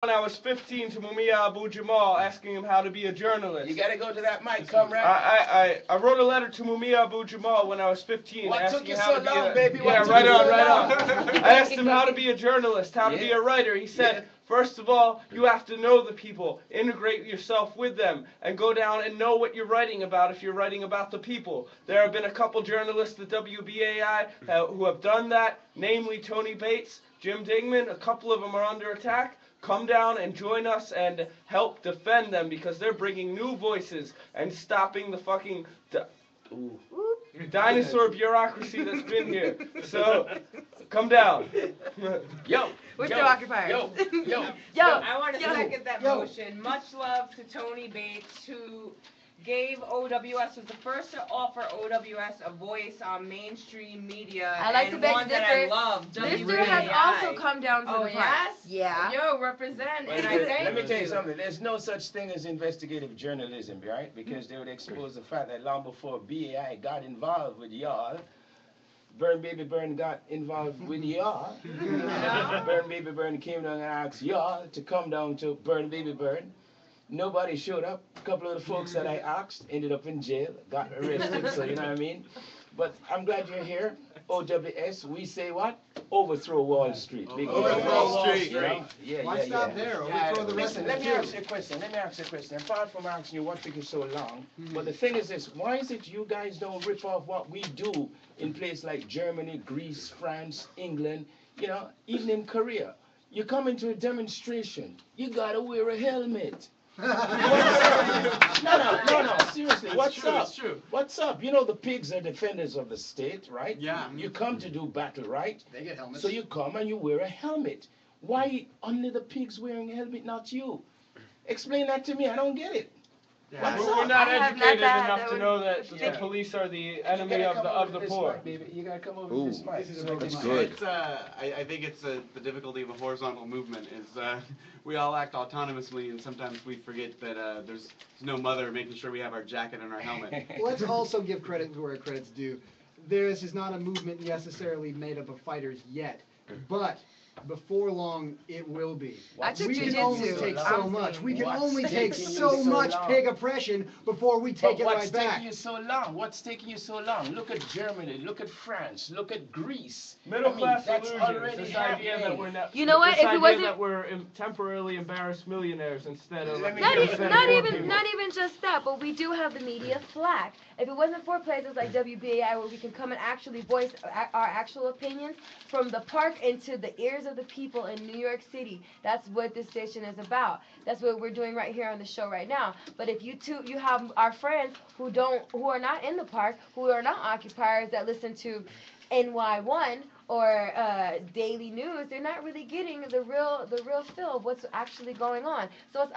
when I was 15 to Mumia Abu Jamal asking him how to be a journalist. You gotta go to that mic, comrade. I wrote a letter to Mumia Abu Jamal when I was 15 What asking took you him how so to be long, a baby? yeah, What right took you on, so right long? on. I asked him how to be a journalist, how to be a writer. He said, first of all, you have to know the people, integrate yourself with them, and go down and know what you're writing about if you're writing about the people. There have been a couple journalists at WBAI who have done that, namely Tony Bates, Jim Dingman. A couple of them are under attack. Come down and join us and help defend them because they're bringing new voices and stopping the fucking dinosaur bureaucracy that's been here. So, come down. Yo. We're still occupiers. Yo. I want to second that motion. Much love to Tony Bates, who gave OWS, was the first to offer OWS a voice on mainstream media. I like and to beg one that I love. Lister has also come down to the yes? Yeah. Yo, represent. And I thank Let me tell you something. There's no such thing as investigative journalism, right? Because they would expose the fact that long before BAI got involved with y'all, Burn Baby Burn got involved with y'all. Burn Baby Burn came down and asked y'all to come down to Burn Baby Burn. Nobody showed up. A couple of the folks that I asked ended up in jail, got arrested, so you know what I mean? But I'm glad you're here. OWS, we say what? Overthrow Wall Street. Overthrow Wall Street. Yeah, Why stop there? Overthrow the rest of Let it me too. ask you a question. Apart from asking you what took you so long, but the thing is this, why is it you guys don't rip off what we do in places like Germany, Greece, France, England, you know, even in Korea? You come into a demonstration, you gotta wear a helmet. No, seriously, what's up? It's true. What's up? You know the pigs are defenders of the state, right? Yeah. You come to do battle, right? They get helmets. So you come and you wear a helmet. Why only the pigs wearing a helmet, not you? Explain that to me, I don't get it. Yeah. We're not I have educated not enough that to would- know that the police are the enemy of the poor. You gotta come over to this mic. That's good. It's, I think it's the difficulty of a horizontal movement is we all act autonomously, and sometimes we forget that there's no mother making sure we have our jacket and our helmet. Let's also give credit where credit's due. This is not a movement necessarily made up of fighters yet, but before long it will be. I took We can jujitsu. only take so I'm much. We can What's only take taking you so so much long? pig oppression before we take But it what's right taking back. you so long? What's taking you so long? Look at Germany, look at France, look at Greece. Middle class that's illusions. already This idea that happening. we're not. You know what? This If it idea wasn't- that we're temporarily embarrassed millionaires instead of. Let me Not, just e- say not more even people. not even just that, but we do have the media flack. If it wasn't for places like WBAI where we can come and actually voice our actual opinions from the park into the ears of the people in New York City, that's what this station is about. That's what we're doing right here on the show right now. But if you have our friends who are not in the park, who are not occupiers that listen to NY1 or daily news, they're not really getting the real feel of what's actually going on. So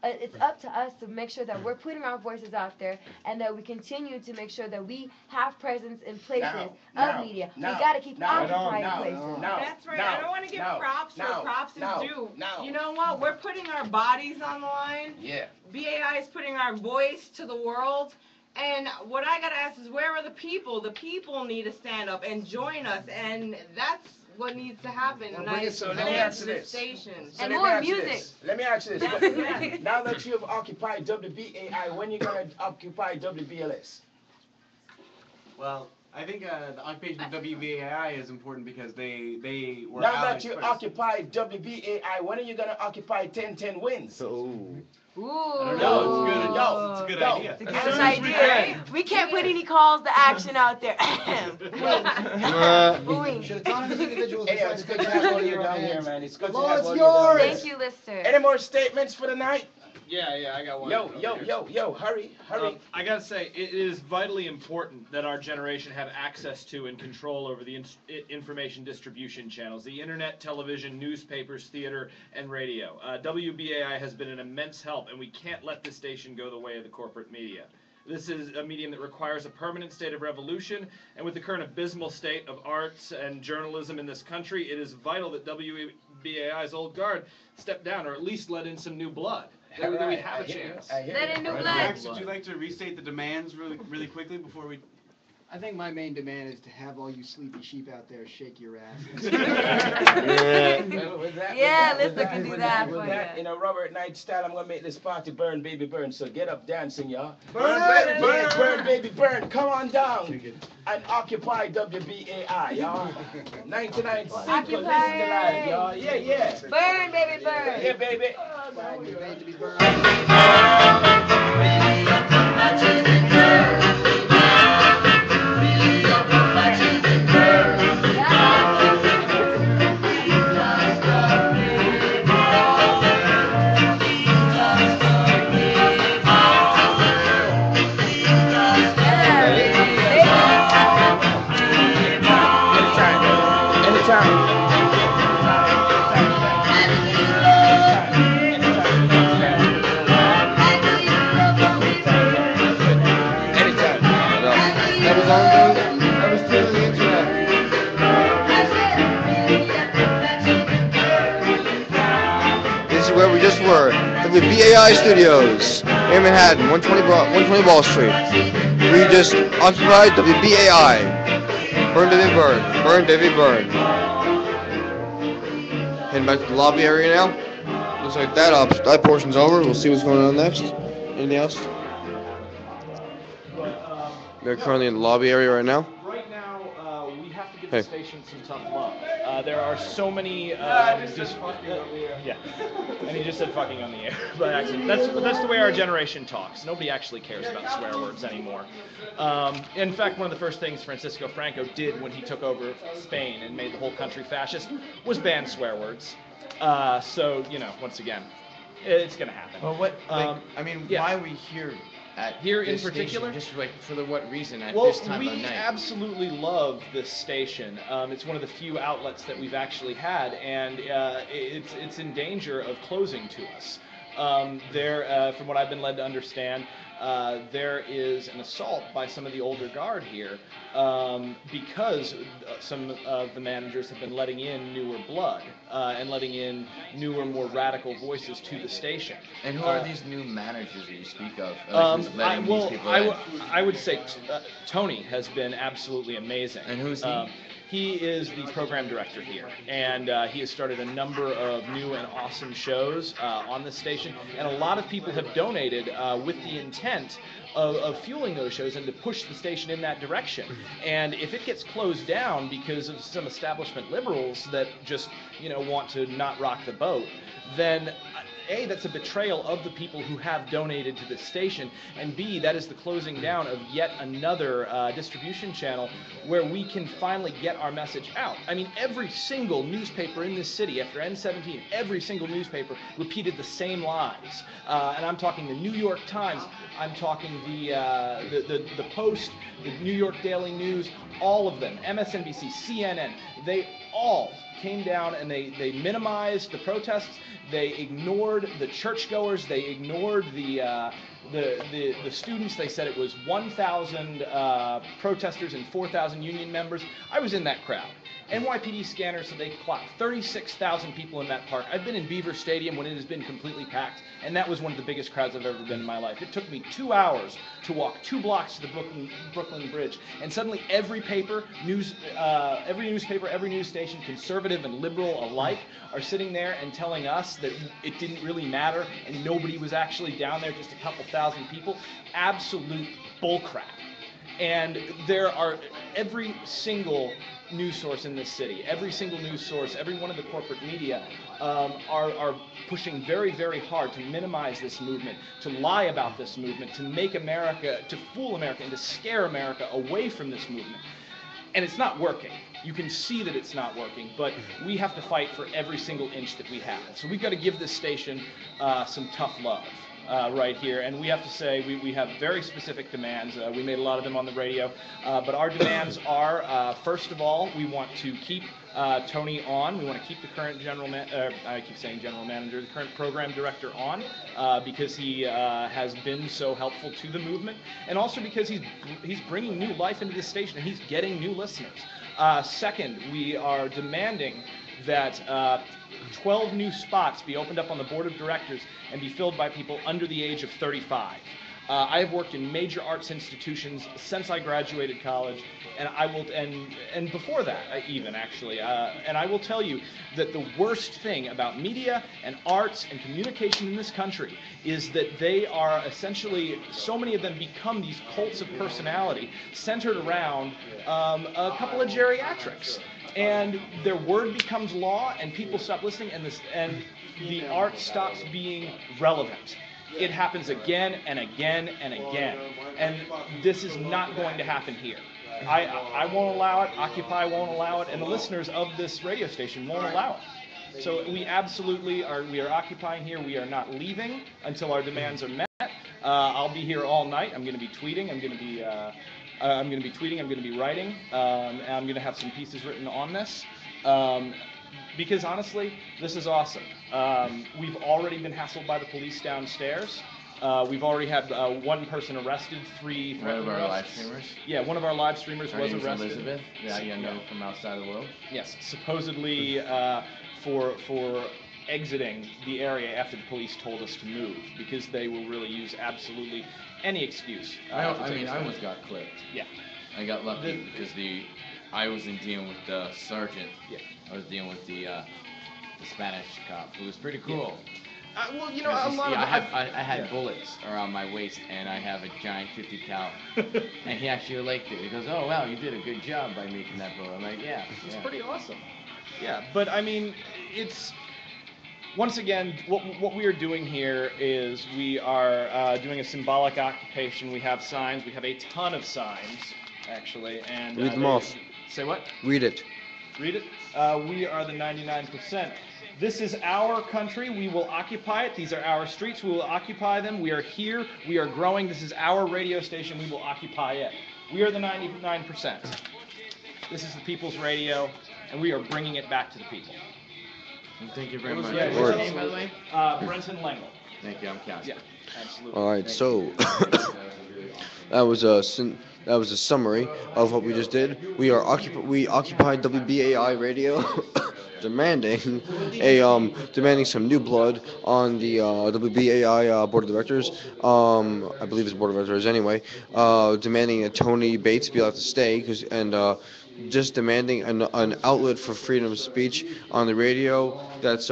it's up to us to make sure that we're putting our voices out there and that we continue to make sure that we have presence in places of media. We got to keep occupying places. That's right. I don't want to give props where props is due. You know what? We're putting our bodies on the line. Yeah. BAI is putting our voice to the world. And what I gotta ask is, where are the people? The people need to stand up and join us, and that's what needs to happen. Well, And bring I it some thank help. the station. So And let me more ask you music. this. Let me ask you this. Now that you have occupied WBAI, when are you going to occupy WBLS? Well, I think the occupation of WBAI is important because they were Now allies that you first. occupy WBAI, when are you going to occupy 1010 Wins? Ooh. Yo, it's a good idea. It's a good idea. We can't put any calls to action out there. Booing. Should autonomous individuals Hey, decide it's to good take to have action all in you their down own here, hands? man. It's good to Law have is all you down here. Thank you, Lister. Any more statements for the night? Yeah, I got one. Yo, hurry. I gotta say, it is vitally important that our generation have access to and control over the information distribution channels, the internet, television, newspapers, theater, and radio. WBAI has been an immense help, and we can't let this station go the way of the corporate media. This is a medium that requires a permanent state of revolution, and with the current abysmal state of arts and journalism in this country, it is vital that WBAI's old guard step down, or at least let in some new blood. That we have a chance. Let in new blood. Max, would you like to restate the demands really quickly before we... I think my main demand is to have all you sleepy sheep out there shake your ass. Well, Lister can do that with for that, you. in a Robert Knight style, I'm gonna make this party burn, baby, burn. So get up dancing, y'all. Burn, baby, burn. burn, baby, burn. Come on down and occupy WBAI, y'all. 99 simple listen to live, y'all. Yeah, yeah. Burn, baby, burn. Yeah, baby. You're made to be burned. That was still on the internet. This is where we just were, WBAI Studios in Manhattan, 120 Wall Street. We just occupied WBAI. Burn, David, burn. Burn, David, burn. Heading back to the lobby area now. Looks like that portion's over. We'll see what's going on next. Anything else? They're currently in the lobby area right now. Right now, we have to give Hey. the station some tough love. There are so many. Yeah, and he just said fucking on the air by accident. That's the way our generation talks. Nobody actually cares about swear words anymore. In fact, one of the first things Francisco Franco did when he took over Spain and made the whole country fascist was ban swear words. So once again, it's gonna happen. Well, what? Yeah. Why are we here? Here in this station? particular? Just like for what reason at Well, this time of we night? absolutely love this station. It's one of the few outlets that we've actually had, and it's in danger of closing to us. From what I've been led to understand, there is an assault by some of the older guard here because some of the managers have been letting in newer blood and letting in newer, more radical voices to the station. And who are these new managers that you speak of? Who's I letting these people in? would say Tony has been absolutely amazing. And who's he? He is the program director here, and he has started a number of new and awesome shows on the station, and a lot of people have donated with the intent of fueling those shows and to push the station in that direction. And if it gets closed down because of some establishment liberals that just want to not rock the boat, then A, that's a betrayal of the people who have donated to this station, and B, that is the closing down of yet another distribution channel where we can finally get our message out. I mean, every single newspaper in this city after N17, every single newspaper repeated the same lies. And I'm talking the New York Times, I'm talking the Post, the New York Daily News, all of them, MSNBC, CNN, they all came down and they minimized the protests. They ignored the churchgoers. They ignored the students. They said it was 1,000 protesters and 4,000 union members. I was in that crowd. NYPD scanners said they clocked 36,000 people in that park. I've been in Beaver Stadium when it has been completely packed, and that was one of the biggest crowds I've ever been in my life. It took me 2 hours to walk 2 blocks to the Brooklyn Bridge, and suddenly every newspaper, every news station, conservative and liberal alike, are sitting there and telling us that it didn't really matter and nobody was actually down there, just a couple thousand people. Absolute bullcrap. And there are every single news source in this city, every single news source, every one of the corporate media are pushing very, very hard to minimize this movement, to lie about this movement, to make America, to fool America, and to scare America away from this movement. And it's not working. You can see that it's not working, but we have to fight for every single inch that we have. So we've got to give this station some tough love. Right here, and we have to say we have very specific demands. We made a lot of them on the radio, but our demands are, first of all, we want to keep Tony on. We want to keep the current I keep saying general manager, the current program director on, because he has been so helpful to the movement, and also because he's bringing new life into this station and he's getting new listeners. Second, we are demanding that 12 new spots be opened up on the board of directors and be filled by people under the age of 35. I have worked in major arts institutions since I graduated college, and I will, and before that even actually, and I will tell you that the worst thing about media and arts and communication in this country is that they are essentially, so many of them become these cults of personality centered around a couple of geriatrics. And their word becomes law, and people stop listening, and the art stops being relevant. It happens again and again and again, and this is not going to happen here. I won't allow it, Occupy won't allow it, and the listeners of this radio station won't allow it. So we absolutely are, we are occupying here. We are not leaving until our demands are met. I'll be here all night. I'm going to be tweeting. I'm going to be tweeting. I'm going to be writing. And I'm going to have some pieces written on this. Because honestly, this is awesome. We've already been hassled by the police downstairs. We've already had one person arrested, 3 One of our live arrests. streamers. Yeah, one of our live streamers Her was name's arrested. Elizabeth, that young girl from outside the world. Yes, supposedly for exiting the area after the police told us to move, because they will really use absolutely any excuse. I almost got clipped. Yeah. I got lucky because I wasn't dealing with the sergeant. Yeah. I was dealing with the Spanish cop. It was pretty cool. Well, you know, a lot of I had bullets around my waist, and I have a giant 50 cal. And he actually liked it. He goes, "Oh wow, you did a good job by making that bullet." I'm like, "Yeah, it's yeah." pretty awesome. Yeah, but I mean, it's once again what we are doing here is we are doing a symbolic occupation. We have signs. We have a ton of signs, actually, and Read them off. Say what? Read it. Read it. We are the 99%. This is our country. We will occupy it. These are our streets. We will occupy them. We are here. We are growing. This is our radio station. We will occupy it. We are the 99%. This is the People's Radio, and we are bringing it back to the people. Thank you very much. Yeah, What's Word. your name, by the way? Brenton Lengel. Thank you. I'm Casper. Yeah, absolutely. All right, so that was a summary of what we just did. We occupied WBAI radio, demanding some new blood on the WBAI board of directors. I believe it's board of directors anyway. Demanding that Tony Bates be allowed to stay, just demanding an outlet for freedom of speech on the radio that's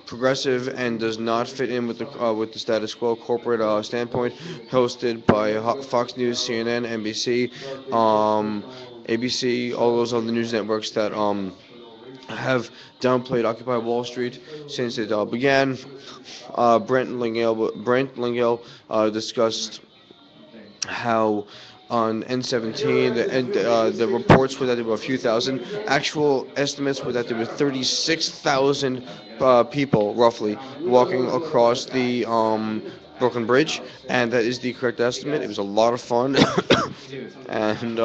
progressive and does not fit in with the status quo corporate standpoint, hosted by Fox News, CNN, NBC, ABC, all those other news networks that have downplayed Occupy Wall Street since it began. Brent Lingell discussed how on N17, the reports were that there were a few thousand. Actual estimates were that there were 36,000 people, roughly, walking across the Brooklyn Bridge, and that is the correct estimate. It was a lot of fun, and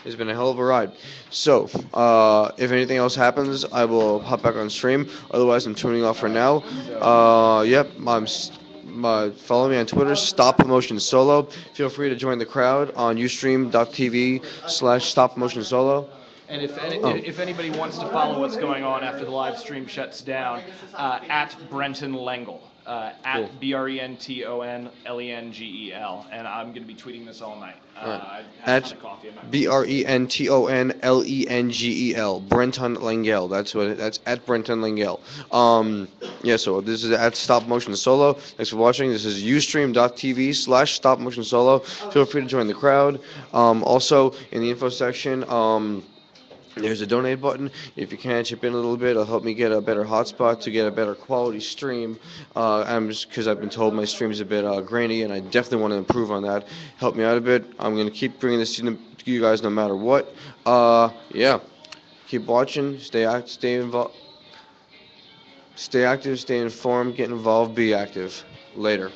it's been a hell of a ride. So, if anything else happens, I will hop back on stream. Otherwise, I'm tuning off for now. Follow me on Twitter, Stop Motion Solo. Feel free to join the crowd on ustream.tv/Stop Motion Solo. And if anybody wants to follow what's going on after the live stream shuts down, at Brenton Lengel, at BRENTONLENGEL, and I'm going to be tweeting this all night. I've had a ton of coffee. BRENTONLENGEL, Brenton Lengel. That's at Brenton Lengel. So this is at Stop Motion Solo. Thanks for watching. This is ustream.tv/Stop Motion Solo. Feel free to join the crowd. Also, in the info section, there's a donate button. If you can chip in a little bit, it'll help me get a better hotspot to get a better quality stream. Because I've been told my stream is a bit grainy, and I definitely want to improve on that. Help me out a bit. I'm going to keep bringing this to you guys no matter what. Keep watching. Stay active, stay informed, get involved, be active. Later.